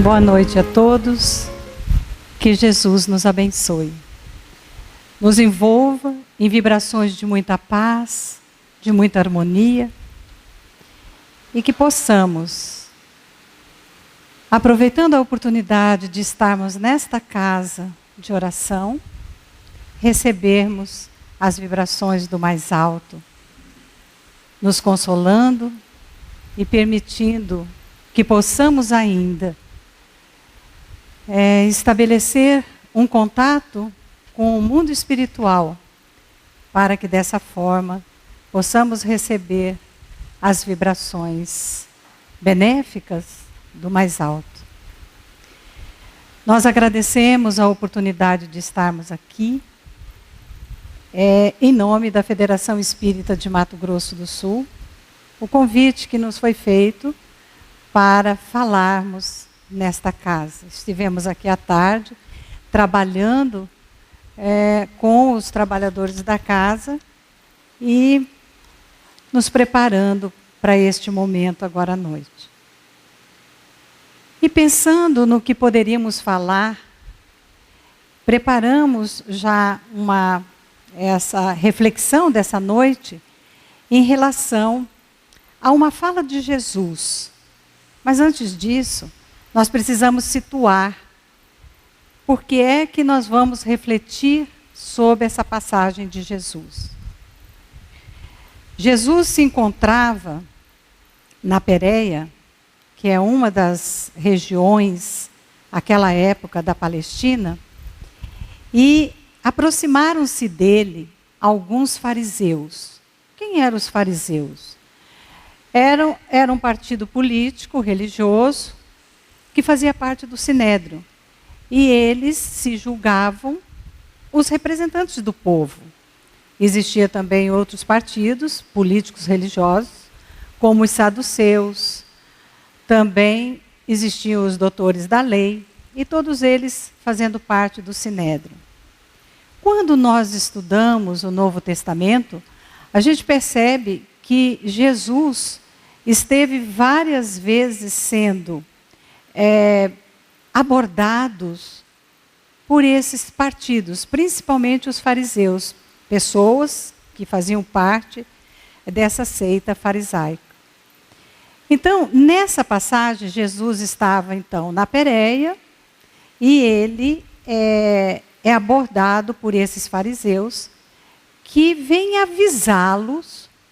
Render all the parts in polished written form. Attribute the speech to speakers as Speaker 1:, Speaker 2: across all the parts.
Speaker 1: Boa noite a todos, que Jesus nos abençoe, nos envolva em vibrações de muita paz, de muita harmonia, e que possamos, aproveitando a oportunidade de estarmos nesta casa de oração, recebermos as vibrações do mais alto, nos consolando e permitindo que possamos ainda estabelecer um contato com o mundo espiritual, para que dessa forma possamos receber as vibrações benéficas do mais alto. Nós agradecemos a oportunidade de estarmos aqui, em nome da Federação Espírita de Mato Grosso do Sul, o convite que nos foi feito para falarmos nesta casa. Estivemos aqui à tarde, trabalhando com os trabalhadores da casa e nos preparando para este momento agora à noite. E pensando no que poderíamos falar, preparamos já essa reflexão dessa noite em relação a uma fala de Jesus. Mas antes disso, nós precisamos situar por que é que nós vamos refletir sobre essa passagem de Jesus. Jesus se encontrava na Pérea, que é uma das regiões, aquela época da Palestina, e aproximaram-se dele alguns fariseus. Quem eram os fariseus? Era um partido político, religioso, que fazia parte do Sinédrio. E eles se julgavam os representantes do povo. Existia também outros partidos políticos religiosos, como os saduceus. Também existiam os doutores da lei, e todos eles fazendo parte do Sinédrio. Quando nós estudamos o Novo Testamento, a gente percebe que Jesus esteve várias vezes sendo abordados por esses partidos, principalmente os fariseus, pessoas que faziam parte dessa seita farisaica. Então, nessa passagem, Jesus estava então na Pérea e ele é abordado por esses fariseus que vêm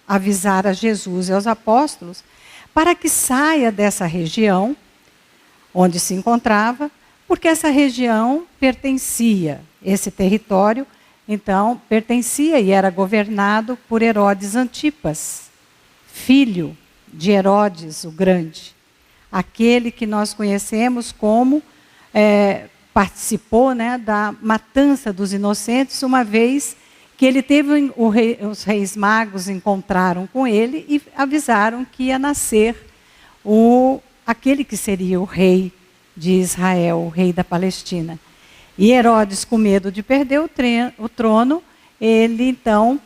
Speaker 1: avisar a Jesus e aos apóstolos para que saia dessa região onde se encontrava, porque essa região pertencia, esse território, então, pertencia e era governado por Herodes Antipas, filho de Herodes o Grande, aquele que nós conhecemos como participou da matança dos inocentes, uma vez que ele teve, os reis magos encontraram com ele e avisaram que ia nascer aquele que seria o rei de Israel, o rei da Palestina. E Herodes, com medo de perder o trono, ele então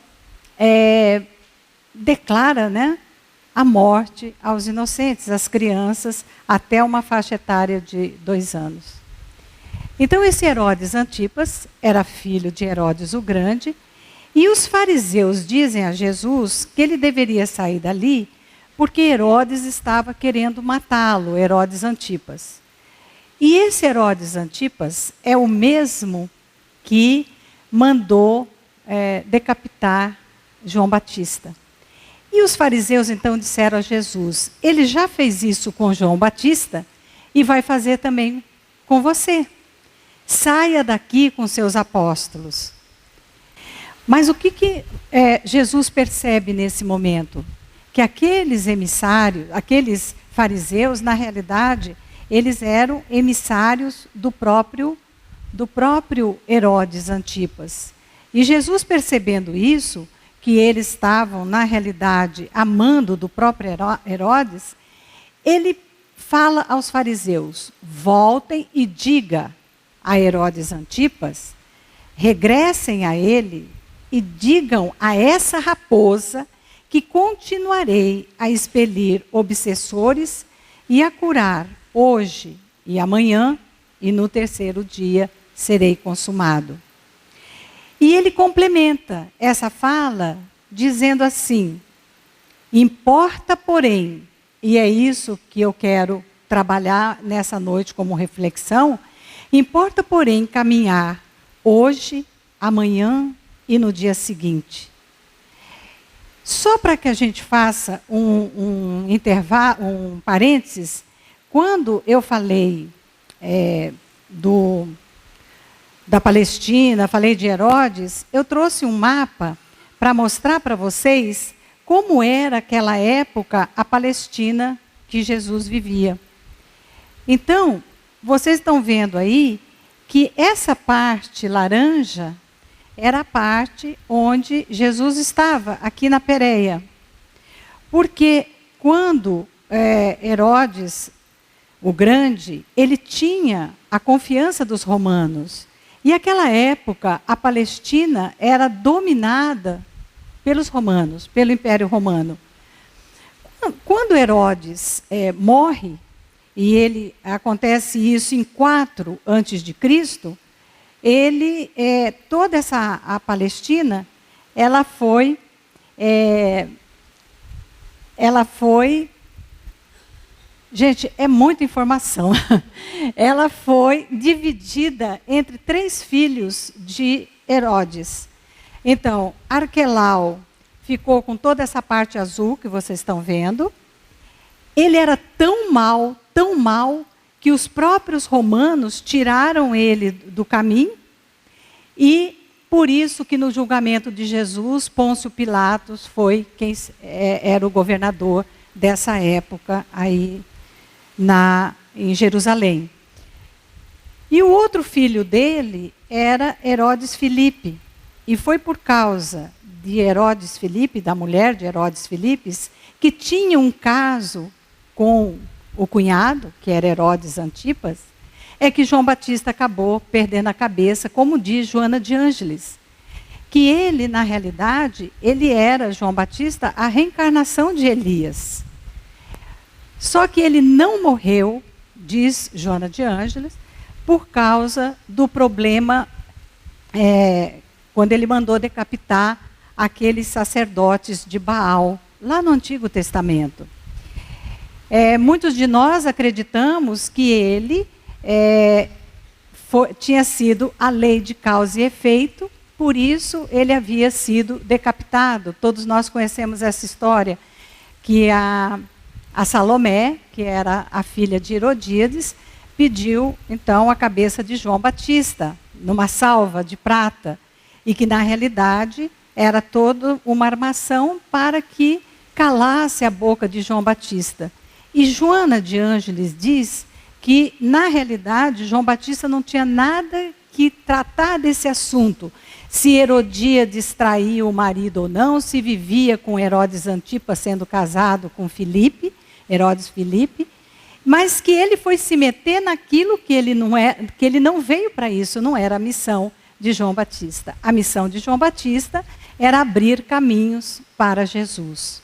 Speaker 1: declara a morte aos inocentes, às crianças, até uma faixa etária de 2 anos. Então esse Herodes Antipas era filho de Herodes o Grande, e os fariseus dizem a Jesus que ele deveria sair dali porque Herodes estava querendo matá-lo, Herodes Antipas. E esse Herodes Antipas é o mesmo que mandou decapitar João Batista. E os fariseus então disseram a Jesus: ele já fez isso com João Batista e vai fazer também com você. Saia daqui com seus apóstolos. Mas o que Jesus percebe nesse momento? Que aqueles emissários, aqueles fariseus, na realidade, eles eram emissários do próprio Herodes Antipas. E Jesus, percebendo isso, que eles estavam, na realidade, amando do próprio Herodes, ele fala aos fariseus: voltem e diga a Herodes Antipas, regressem a ele e digam a essa raposa que continuarei a expelir obsessores e a curar hoje e amanhã, e no terceiro dia serei consumado. E ele complementa essa fala dizendo assim: importa, porém, e é isso que eu quero trabalhar nessa noite como reflexão, importa, porém, caminhar hoje, amanhã e no dia seguinte. Só para que a gente faça um intervalo, um parênteses, quando eu falei da Palestina, falei de Herodes, eu trouxe um mapa para mostrar para vocês como era aquela época a Palestina que Jesus vivia. Então, vocês estão vendo aí que essa parte laranja era a parte onde Jesus estava, aqui na Pérea. Porque quando Herodes, o Grande, ele tinha a confiança dos romanos. E naquela época, a Palestina era dominada pelos romanos, pelo Império Romano. Quando Herodes morre, e acontece isso em 4 a.C., toda a Palestina, ela foi gente, é muita informação. Ela foi dividida entre 3 filhos de Herodes. Então, Arquelau ficou com toda essa parte azul que vocês estão vendo. Ele era tão mal, que os próprios romanos tiraram ele do caminho. E por isso que no julgamento de Jesus, Pôncio Pilatos foi quem era o governador dessa época aí em Jerusalém. E o outro filho dele era Herodes Filipe. E foi por causa de Herodes Filipe, da mulher de Herodes Filipes, que tinha um caso com o cunhado, que era Herodes Antipas, é que João Batista acabou perdendo a cabeça, como diz Joana de Ângeles. Que ele, na realidade, ele era, João Batista, a reencarnação de Elias. Só que ele não morreu, diz Joana de Ângeles, por causa do problema, quando ele mandou decapitar aqueles sacerdotes de Baal, lá no Antigo Testamento. Muitos de nós acreditamos que ele tinha sido a lei de causa e efeito, por isso ele havia sido decapitado. Todos nós conhecemos essa história, que a Salomé, que era a filha de Herodíades, pediu então a cabeça de João Batista, numa salva de prata, e que na realidade era toda uma armação para que calasse a boca de João Batista. E Joana de Ângeles diz que, na realidade, João Batista não tinha nada que tratar desse assunto. Se Herodíades traiu o marido ou não, se vivia com Herodes Antipas sendo casado com Filipe, Herodes Filipe, mas que ele foi se meter naquilo que ele não veio para isso, não era a missão de João Batista. A missão de João Batista era abrir caminhos para Jesus.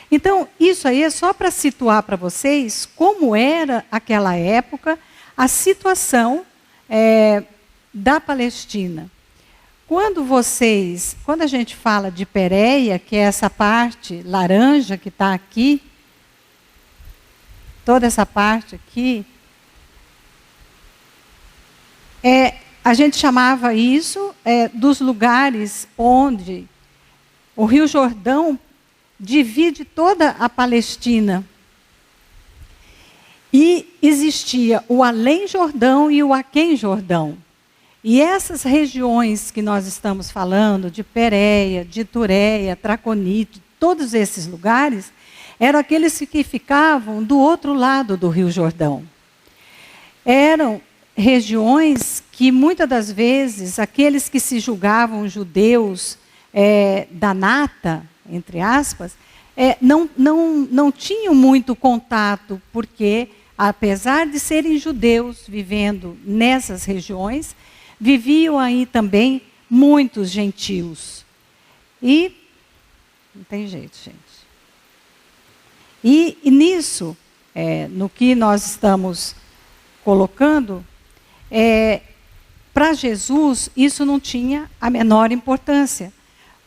Speaker 1: Então, isso aí é só para situar para vocês como era aquela época a situação da Palestina. Quando a gente fala de Pérea, que é essa parte laranja que está aqui, toda essa parte aqui, a gente chamava isso dos lugares onde o Rio Jordão divide toda a Palestina. E existia o Além Jordão e o Aquém Jordão. E essas regiões que nós estamos falando, de Pérea, de Tureia, Traconite, todos esses lugares, eram aqueles que ficavam do outro lado do Rio Jordão. Eram regiões que muitas das vezes aqueles que se julgavam judeus da nata, entre aspas, não tinham muito contato, porque apesar de serem judeus vivendo nessas regiões, viviam aí também muitos gentios. E não tem jeito, gente. E nisso, no que nós estamos colocando, para Jesus isso não tinha a menor importância,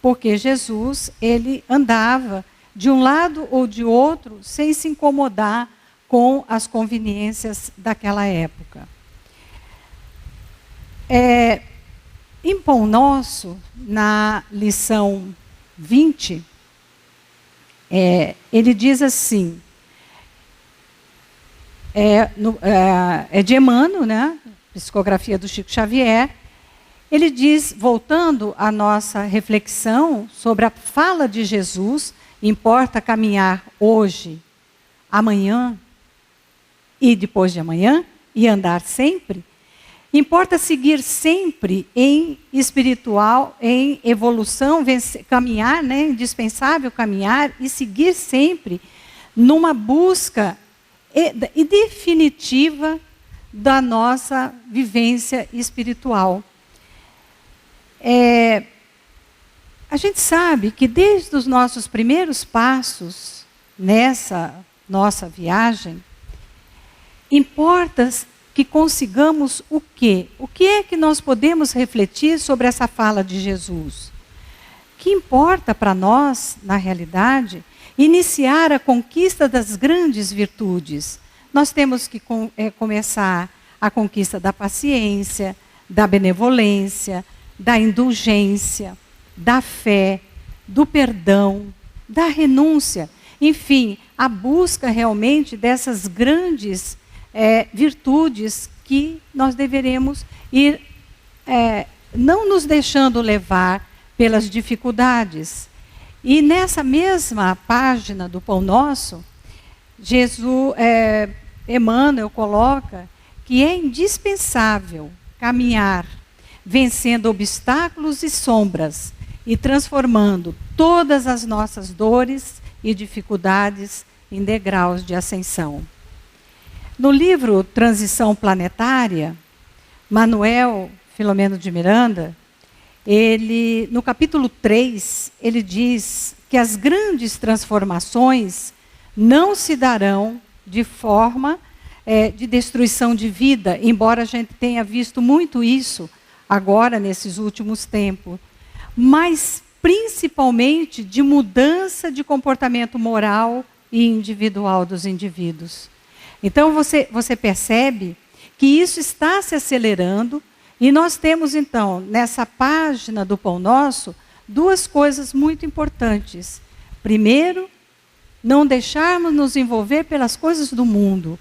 Speaker 1: porque Jesus, ele andava de um lado ou de outro sem se incomodar com as conveniências daquela época. Em Pão Nosso, na lição 20, ele diz assim, de Emmanuel, né? Psicografia do Chico Xavier. Ele diz, voltando à nossa reflexão sobre a fala de Jesus, importa caminhar hoje, amanhã e depois de amanhã, e andar sempre. Importa seguir sempre em espiritual, em evolução, caminhar, né? Indispensável caminhar e seguir sempre numa busca e definitiva da nossa vivência espiritual. A gente sabe que desde os nossos primeiros passos nessa nossa viagem, importa que consigamos o quê? O que é que nós podemos refletir sobre essa fala de Jesus? O que importa para nós, na realidade, iniciar a conquista das grandes virtudes. Nós temos que começar a conquista da paciência, da benevolência, da indulgência, da fé, do perdão, da renúncia. Enfim, a busca realmente dessas grandes virtudes que nós deveremos ir não nos deixando levar pelas dificuldades. E nessa mesma página do Pão Nosso, Emmanuel coloca que é indispensável caminhar, vencendo obstáculos e sombras e transformando todas as nossas dores e dificuldades em degraus de ascensão. No livro Transição Planetária, Manuel Filomeno de Miranda, no capítulo 3, ele diz que as grandes transformações não se darão de forma de destruição de vida, embora a gente tenha visto muito isso agora, nesses últimos tempos, mas principalmente de mudança de comportamento moral e individual dos indivíduos. Então, você percebe que isso está se acelerando, e nós temos, então, nessa página do Pão Nosso, duas coisas muito importantes. Primeiro, não deixarmos nos envolver pelas coisas do mundo.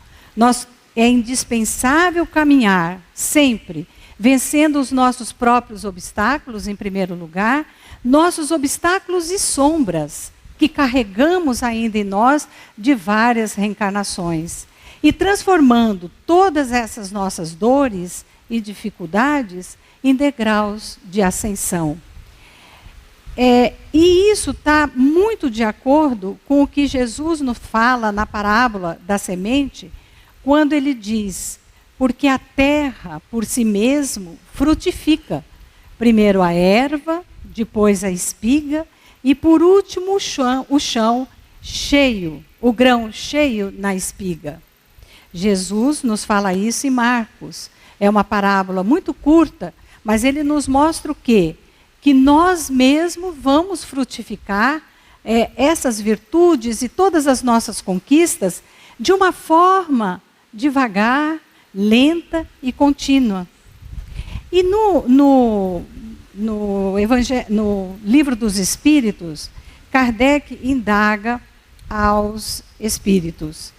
Speaker 1: É indispensável caminhar sempre, vencendo os nossos próprios obstáculos, em primeiro lugar, nossos obstáculos e sombras, que carregamos ainda em nós de várias reencarnações. E transformando todas essas nossas dores e dificuldades em degraus de ascensão. E isso está muito de acordo com o que Jesus nos fala na parábola da semente, quando ele diz, porque a terra por si mesmo frutifica, primeiro a erva, depois a espiga, e por último o chão cheio, o grão cheio na espiga. Jesus nos fala isso em Marcos. É uma parábola muito curta, mas ele nos mostra o quê? Que nós mesmos vamos frutificar essas virtudes e todas as nossas conquistas de uma forma devagar, lenta e contínua. E no Livro dos Espíritos, Kardec indaga aos espíritos.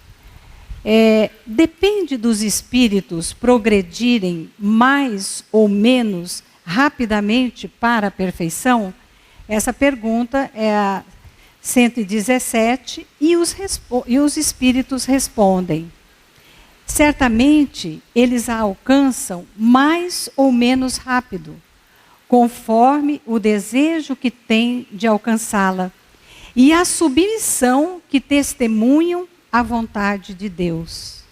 Speaker 1: Depende dos espíritos progredirem mais ou menos rapidamente para a perfeição? Essa pergunta é a 117 e os espíritos respondem. Certamente eles a alcançam mais ou menos rápido, conforme o desejo que têm de alcançá-la e a submissão que testemunham à vontade de Deus.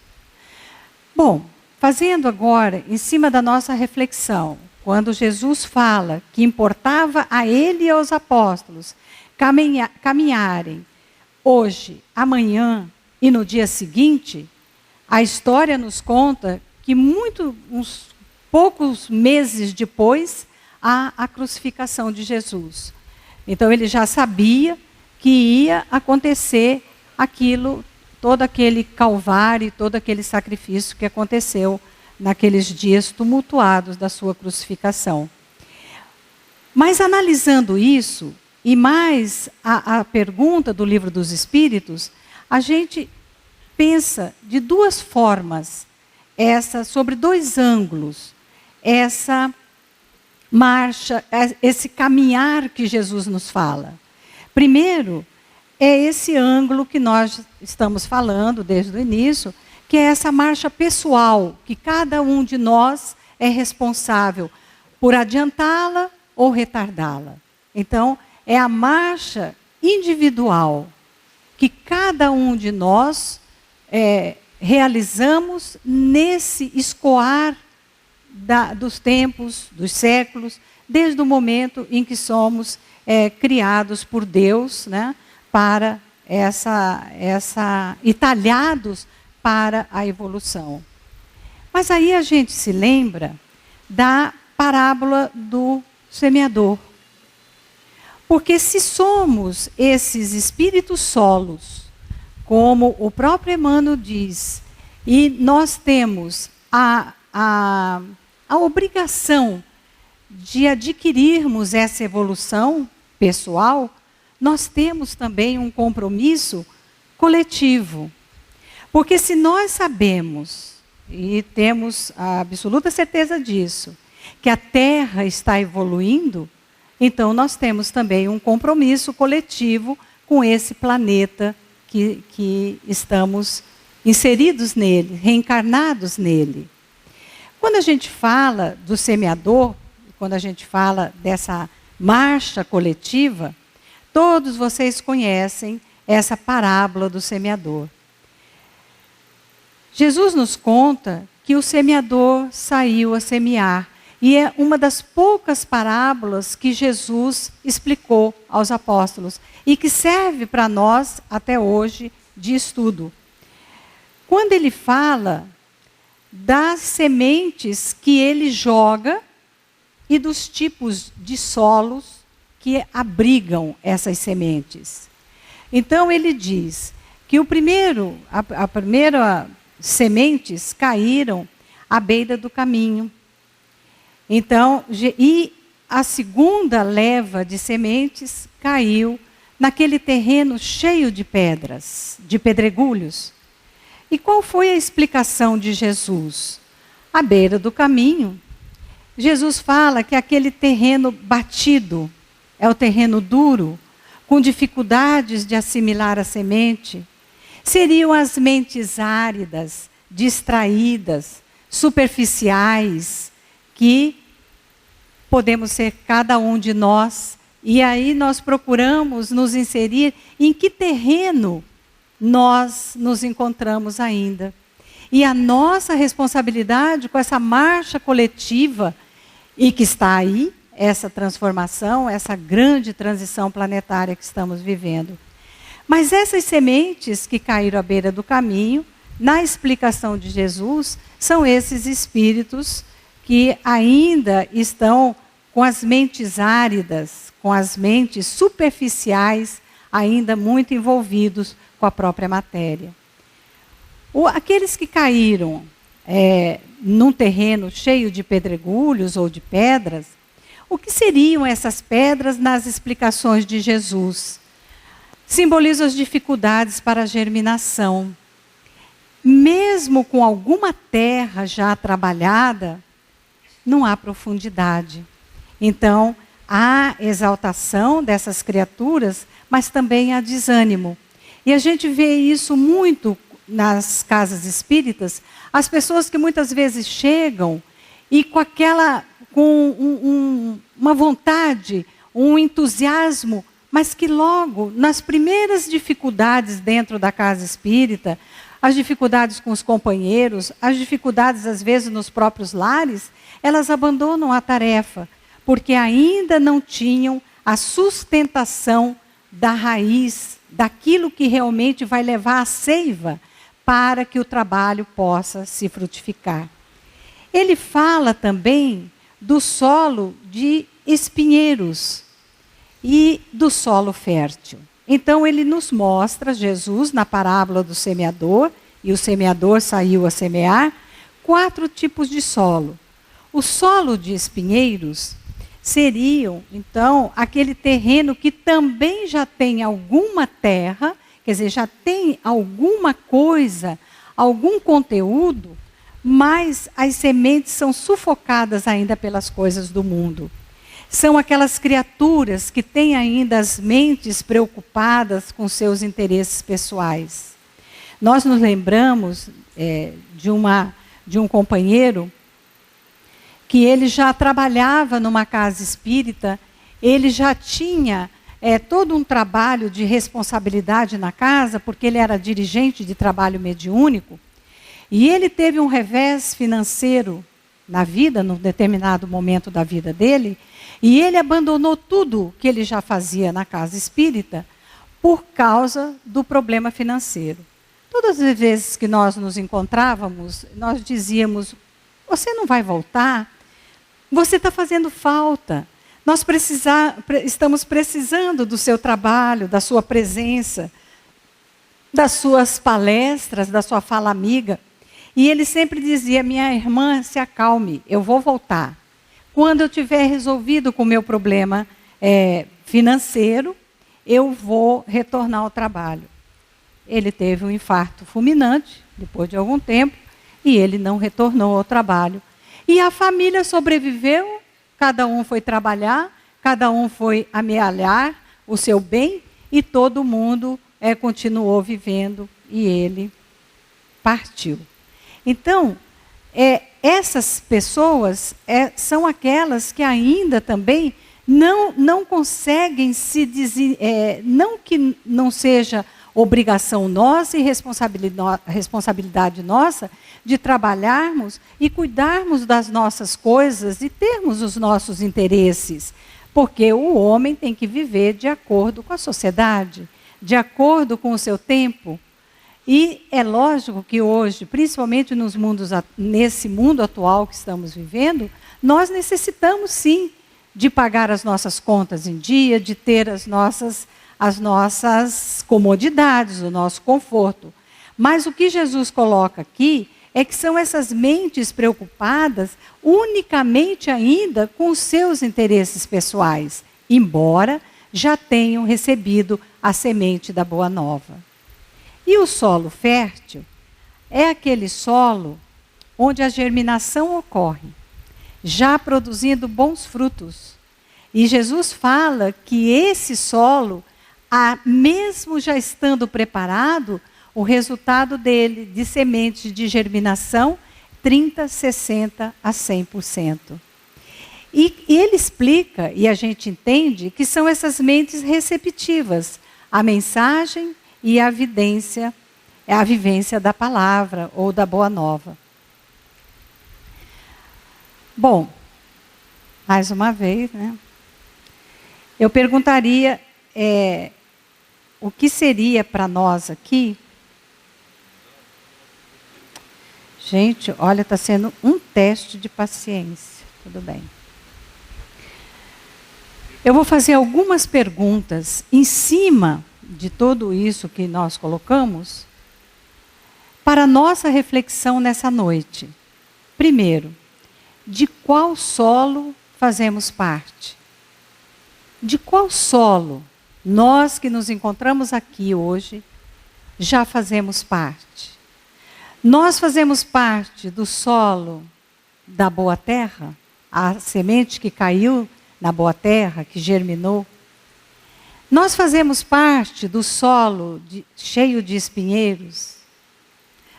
Speaker 1: Bom, fazendo agora, em cima da nossa reflexão, quando Jesus fala que importava a ele e aos apóstolos caminharem hoje, amanhã e no dia seguinte, a história nos conta que uns poucos meses depois, há a crucificação de Jesus. Então ele já sabia que ia acontecer aquilo, todo aquele calvário, todo aquele sacrifício que aconteceu naqueles dias tumultuados da sua crucificação. Mas analisando isso, e mais a pergunta do Livro dos Espíritos, a gente pensa de duas formas, sobre dois ângulos, essa marcha, esse caminhar que Jesus nos fala. Primeiro, é esse ângulo que nós estamos falando desde o início, que é essa marcha pessoal, que cada um de nós é responsável por adiantá-la ou retardá-la. Então, é a marcha individual que cada um de nós realizamos nesse escoar dos tempos, dos séculos, desde o momento em que somos criados por Deus, né, para e talhados para a evolução. Mas aí a gente se lembra da parábola do semeador. Porque se somos esses espíritos solos, como o próprio Emmanuel diz, e nós temos a obrigação de adquirirmos essa evolução pessoal, nós temos também um compromisso coletivo. Porque se nós sabemos, e temos a absoluta certeza disso, que a Terra está evoluindo, então nós temos também um compromisso coletivo com esse planeta que estamos inseridos nele, reencarnados nele. Quando a gente fala do semeador, quando a gente fala dessa marcha coletiva, todos vocês conhecem essa parábola do semeador. Jesus nos conta que o semeador saiu a semear, e é uma das poucas parábolas que Jesus explicou aos apóstolos e que serve para nós até hoje de estudo. Quando ele fala das sementes que ele joga e dos tipos de solos que abrigam essas sementes. Então ele diz que a primeira sementes caíram à beira do caminho. Então, e a segunda leva de sementes caiu naquele terreno cheio de pedras, de pedregulhos. E qual foi a explicação de Jesus? À beira do caminho, Jesus fala que aquele terreno batido é o terreno duro, com dificuldades de assimilar a semente, seriam as mentes áridas, distraídas, superficiais, que podemos ser cada um de nós. E aí nós procuramos nos inserir em que terreno nós nos encontramos ainda. E a nossa responsabilidade com essa marcha coletiva, e que está aí, essa transformação, essa grande transição planetária que estamos vivendo. Mas essas sementes que caíram à beira do caminho, na explicação de Jesus, são esses espíritos que ainda estão com as mentes áridas, com as mentes superficiais, ainda muito envolvidos com a própria matéria. Aqueles que caíram num terreno cheio de pedregulhos ou de pedras, o que seriam essas pedras nas explicações de Jesus? Simbolizam as dificuldades para a germinação. Mesmo com alguma terra já trabalhada, não há profundidade. Então, há exaltação dessas criaturas, mas também há desânimo. E a gente vê isso muito nas casas espíritas, as pessoas que muitas vezes chegam e com uma vontade, um entusiasmo, mas que logo, nas primeiras dificuldades dentro da casa espírita, as dificuldades com os companheiros, as dificuldades às vezes nos próprios lares, elas abandonam a tarefa, porque ainda não tinham a sustentação da raiz, daquilo que realmente vai levar a seiva para que o trabalho possa se frutificar. Ele fala também do solo de espinheiros e do solo fértil. Então ele nos mostra, Jesus, na parábola do semeador, e o semeador saiu a semear, 4 tipos de solo. O solo de espinheiros seriam, então, aquele terreno que também já tem alguma terra, quer dizer, já tem alguma coisa, algum conteúdo, mas as sementes são sufocadas ainda pelas coisas do mundo. São aquelas criaturas que têm ainda as mentes preocupadas com seus interesses pessoais. Nós nos lembramos de um companheiro que ele já trabalhava numa casa espírita, ele já tinha todo um trabalho de responsabilidade na casa, porque ele era dirigente de trabalho mediúnico, e ele teve um revés financeiro na vida, num determinado momento da vida dele, e ele abandonou tudo que ele já fazia na casa espírita por causa do problema financeiro. Todas as vezes que nós nos encontrávamos, nós dizíamos: você não vai voltar? Você está fazendo falta. Nós estamos precisando do seu trabalho, da sua presença, das suas palestras, da sua fala amiga. E ele sempre dizia: minha irmã, se acalme, eu vou voltar. Quando eu tiver resolvido com o meu problema financeiro, eu vou retornar ao trabalho. Ele teve um infarto fulminante, depois de algum tempo, e ele não retornou ao trabalho. E a família sobreviveu, cada um foi trabalhar, cada um foi amealhar o seu bem, e todo mundo continuou vivendo, e ele partiu. Então, essas pessoas são aquelas que ainda também não conseguem se dizer, não que não seja obrigação nossa e responsabilidade nossa de trabalharmos e cuidarmos das nossas coisas e termos os nossos interesses, porque o homem tem que viver de acordo com a sociedade, de acordo com o seu tempo. E é lógico que hoje, principalmente nesse mundo atual que estamos vivendo, nós necessitamos sim de pagar as nossas contas em dia, de ter as nossas comodidades, o nosso conforto. Mas o que Jesus coloca aqui é que são essas mentes preocupadas unicamente ainda com os seus interesses pessoais, embora já tenham recebido a semente da Boa Nova. E o solo fértil é aquele solo onde a germinação ocorre, já produzindo bons frutos. E Jesus fala que esse solo, mesmo já estando preparado, o resultado dele, de sementes de germinação, 30%, 60% a 100%. E ele explica, e a gente entende, que são essas mentes receptivas, a mensagem e a vivência da palavra ou da Boa Nova. Bom, mais uma vez, né? Eu perguntaria o que seria para nós aqui. Gente, olha, está sendo um teste de paciência. Tudo bem. Eu vou fazer algumas perguntas em cima de tudo isso que nós colocamos, para nossa reflexão nessa noite. Primeiro, de qual solo fazemos parte? De qual solo nós que nos encontramos aqui hoje já fazemos parte? Nós fazemos parte do solo da boa terra, a semente que caiu na boa terra, que germinou. Nós fazemos parte do solo cheio de espinheiros,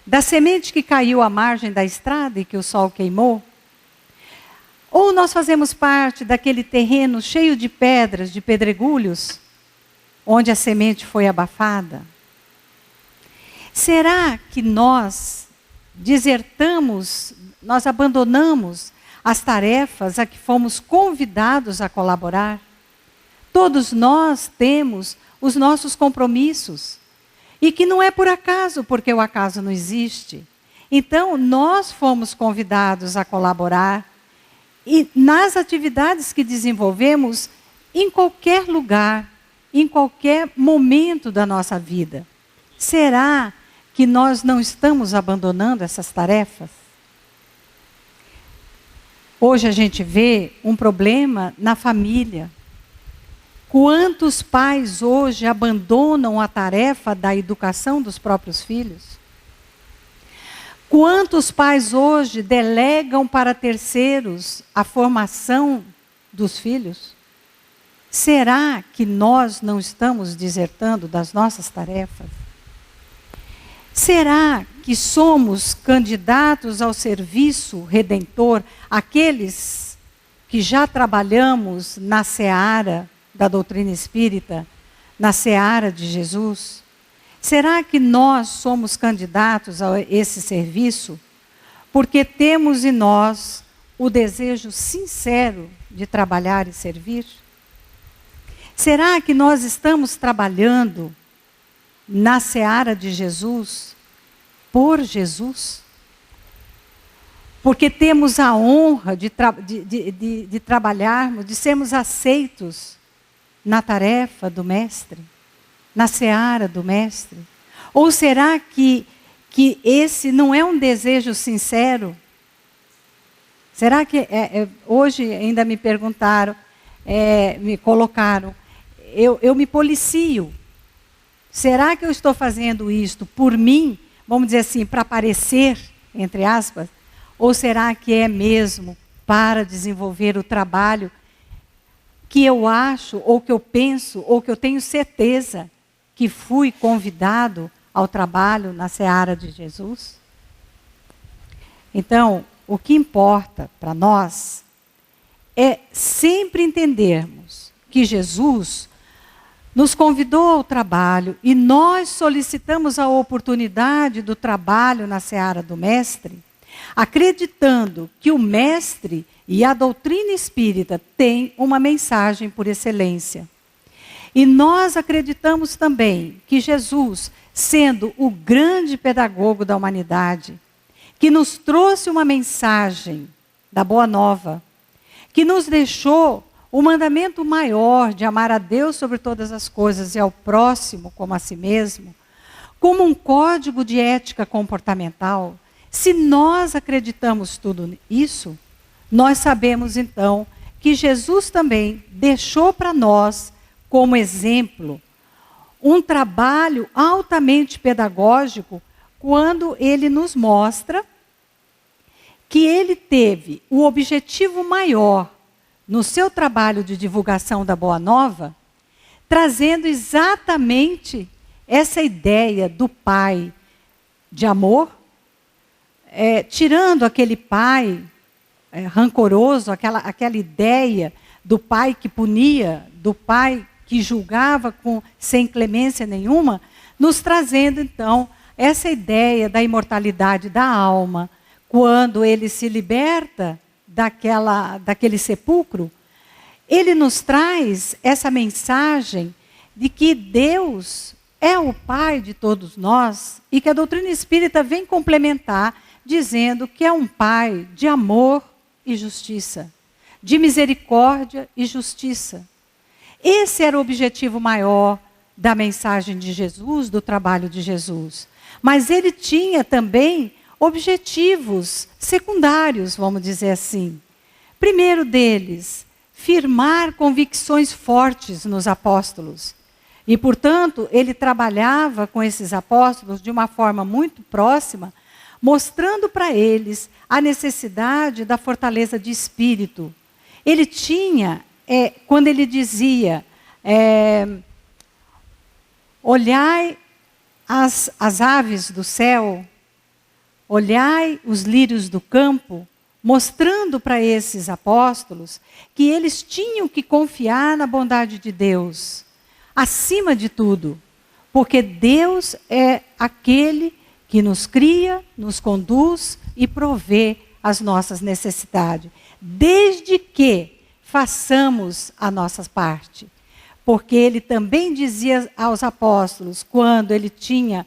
Speaker 1: da semente que caiu à margem da estrada e que o sol queimou. Ou nós fazemos parte daquele terreno cheio de pedras, de pedregulhos, onde a semente foi abafada. Será que nós desertamos, nós abandonamos as tarefas a que fomos convidados a colaborar? Todos nós temos os nossos compromissos. E que não é por acaso, porque o acaso não existe. Então, nós fomos convidados a colaborar e nas atividades que desenvolvemos em qualquer lugar, em qualquer momento da nossa vida. Será que nós não estamos abandonando essas tarefas? Hoje a gente vê um problema na família. Quantos pais hoje abandonam a tarefa da educação dos próprios filhos? Quantos pais hoje delegam para terceiros a formação dos filhos? Será que nós não estamos desertando das nossas tarefas? Será que somos candidatos ao serviço redentor, aqueles que já trabalhamos na seara da doutrina espírita, na seara de Jesus? Será que nós somos candidatos a esse serviço? Porque temos em nós o desejo sincero de trabalhar e servir? Será que nós estamos trabalhando na seara de Jesus, por Jesus? Porque temos a honra de trabalharmos, de sermos aceitos na tarefa do Mestre, na seara do Mestre? Ou será que esse não é um desejo sincero? Será que hoje ainda me perguntaram, me colocaram, eu me policio. Será que eu estou fazendo isto por mim, vamos dizer assim, para aparecer, entre aspas? Ou será que é mesmo para desenvolver o trabalho que eu acho, ou que eu penso, ou que eu tenho certeza que fui convidado ao trabalho na seara de Jesus? Então, o que importa para nós é sempre entendermos que Jesus nos convidou ao trabalho e nós solicitamos a oportunidade do trabalho na seara do Mestre, acreditando que o Mestre e a doutrina espírita têm uma mensagem por excelência. E nós acreditamos também que Jesus, sendo o grande pedagogo da humanidade, que nos trouxe uma mensagem da Boa Nova, que nos deixou o mandamento maior de amar a Deus sobre todas as coisas e ao próximo como a si mesmo, como um código de ética comportamental. Se nós acreditamos tudo isso, nós sabemos então que Jesus também deixou para nós, como exemplo, um trabalho altamente pedagógico, quando ele nos mostra que ele teve o objetivo maior no seu trabalho de divulgação da Boa Nova, trazendo exatamente essa ideia do pai de amor, tirando aquele pai rancoroso, aquela ideia do pai que punia, do pai que julgava sem clemência nenhuma, nos trazendo então essa ideia da imortalidade da alma, quando ele se liberta daquele sepulcro. Ele nos traz essa mensagem de que Deus é o Pai de todos nós e que a doutrina espírita vem complementar, dizendo que é um Pai de amor e justiça, de misericórdia e justiça. Esse era o objetivo maior da mensagem de Jesus, do trabalho de Jesus. Mas ele tinha também objetivos secundários, vamos dizer assim. Primeiro deles, firmar convicções fortes nos apóstolos. E, portanto, ele trabalhava com esses apóstolos de uma forma muito próxima, mostrando para eles a necessidade da fortaleza de espírito. Ele tinha, quando ele dizia, olhai as aves do céu, olhai os lírios do campo, mostrando para esses apóstolos que eles tinham que confiar na bondade de Deus, acima de tudo, porque Deus é aquele que nos cria, nos conduz e provê as nossas necessidades, desde que façamos a nossa parte. Porque ele também dizia aos apóstolos, quando ele tinha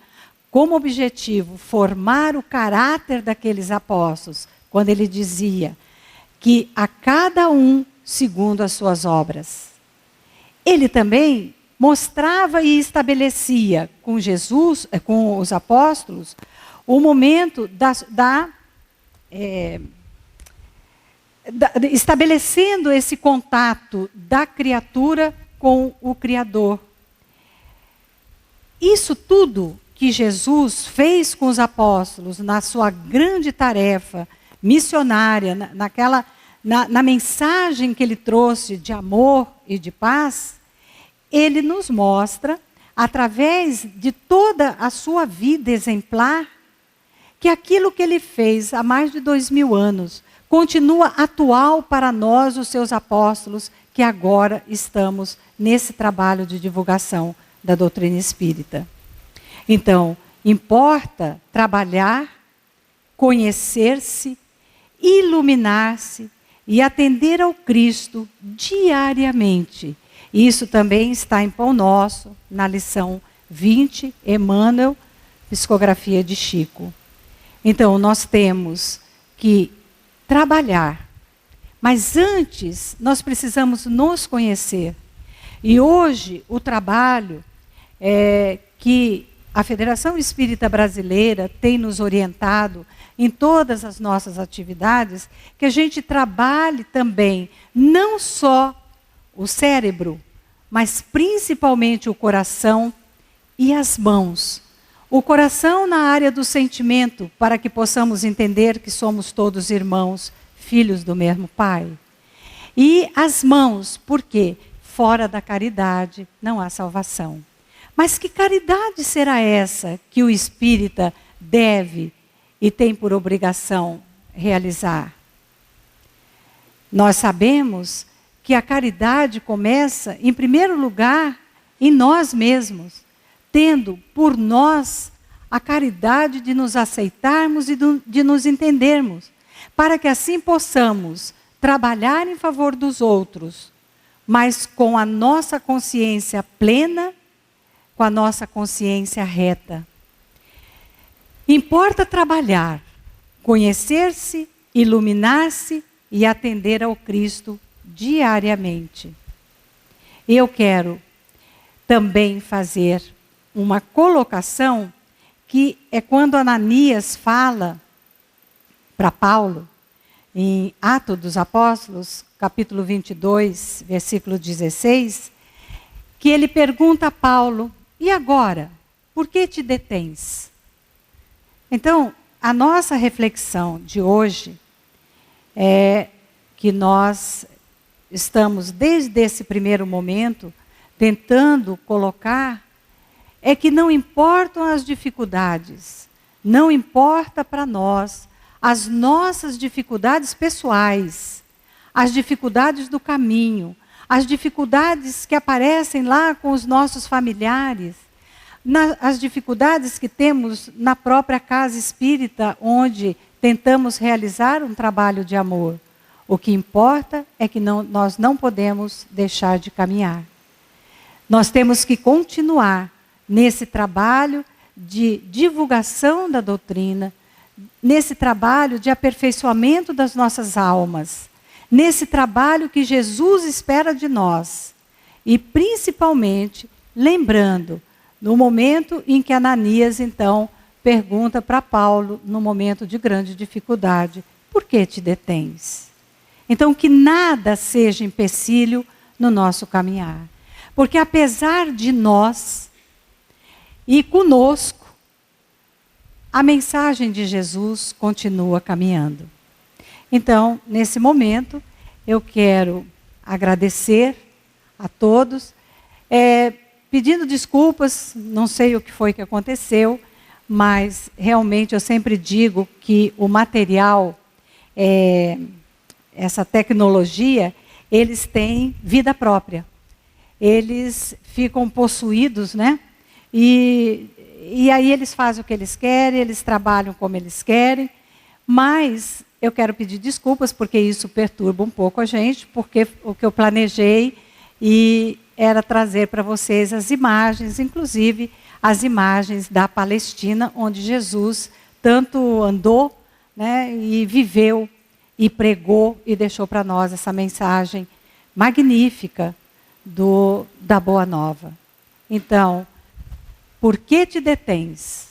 Speaker 1: como objetivo formar o caráter daqueles apóstolos, quando ele dizia que a cada um segundo as suas obras. Ele também mostrava e estabelecia com Jesus, com os apóstolos, o momento estabelecendo esse contato da criatura com o Criador. Isso tudo que Jesus fez com os apóstolos na sua grande tarefa missionária, na mensagem que ele trouxe de amor e de paz, ele nos mostra, através de toda a sua vida exemplar, que aquilo que ele fez há mais de 2000 anos continua atual para nós, os seus apóstolos, que agora estamos nesse trabalho de divulgação da doutrina espírita. Então, importa trabalhar, conhecer-se, iluminar-se e atender ao Cristo diariamente. Isso também está em Pão Nosso, na lição 20, Emmanuel, Psicografia de Chico. Então, nós temos que trabalhar, mas antes nós precisamos nos conhecer. E hoje o trabalho que a Federação Espírita Brasileira tem nos orientado em todas as nossas atividades, que a gente trabalhe também não só o cérebro, mas principalmente o coração e as mãos. O coração na área do sentimento, para que possamos entender que somos todos irmãos, filhos do mesmo Pai. E as mãos, porque fora da caridade não há salvação. Mas que caridade será essa que o espírita deve e tem por obrigação realizar? Nós sabemos que a caridade começa, em primeiro lugar, em nós mesmos, tendo por nós a caridade de nos aceitarmos e de nos entendermos, para que assim possamos trabalhar em favor dos outros, mas com a nossa consciência plena, com a nossa consciência reta. Importa trabalhar, conhecer-se, iluminar-se e atender ao Cristo diariamente. Eu quero também fazer uma colocação que é quando Ananias fala para Paulo, em Atos dos Apóstolos, capítulo 22, versículo 16, que ele pergunta a Paulo: e agora, por que te detens? Então, a nossa reflexão de hoje é que nós estamos, desde esse primeiro momento, tentando colocar, é que não importam as dificuldades, não importa para nós as nossas dificuldades pessoais, as dificuldades do caminho, as dificuldades que aparecem lá com os nossos familiares, as dificuldades que temos na própria casa espírita, onde tentamos realizar um trabalho de amor. O que importa é que nós não podemos deixar de caminhar. Nós temos que continuar nesse trabalho de divulgação da doutrina, nesse trabalho de aperfeiçoamento das nossas almas, nesse trabalho que Jesus espera de nós. E principalmente, lembrando, no momento em que Ananias, então, pergunta para Paulo, no momento de grande dificuldade: por que te detens? Então, que nada seja empecilho no nosso caminhar. Porque apesar de nós e conosco, a mensagem de Jesus continua caminhando. Então, nesse momento, eu quero agradecer a todos, pedindo desculpas, não sei o que foi que aconteceu, mas realmente eu sempre digo que o material, essa tecnologia, eles têm vida própria. Eles ficam possuídos, né? E aí eles fazem o que eles querem, eles trabalham como eles querem, mas eu quero pedir desculpas porque isso perturba um pouco a gente, porque o que eu planejei era trazer para vocês as imagens, inclusive as imagens da Palestina, onde Jesus tanto andou, né, e viveu, e pregou, e deixou para nós essa mensagem magnífica da Boa Nova. Então, por que te detens?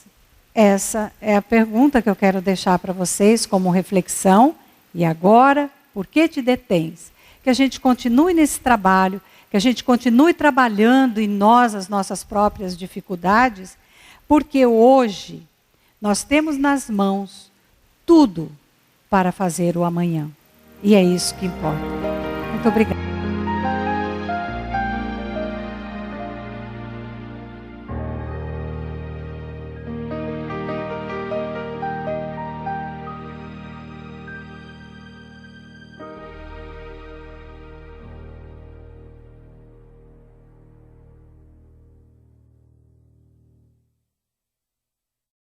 Speaker 1: Essa é a pergunta que eu quero deixar para vocês como reflexão. E agora, por que te detens? Que a gente continue nesse trabalho, que a gente continue trabalhando em nós as nossas próprias dificuldades, porque hoje nós temos nas mãos tudo para fazer o amanhã. E é isso que importa. Muito obrigada.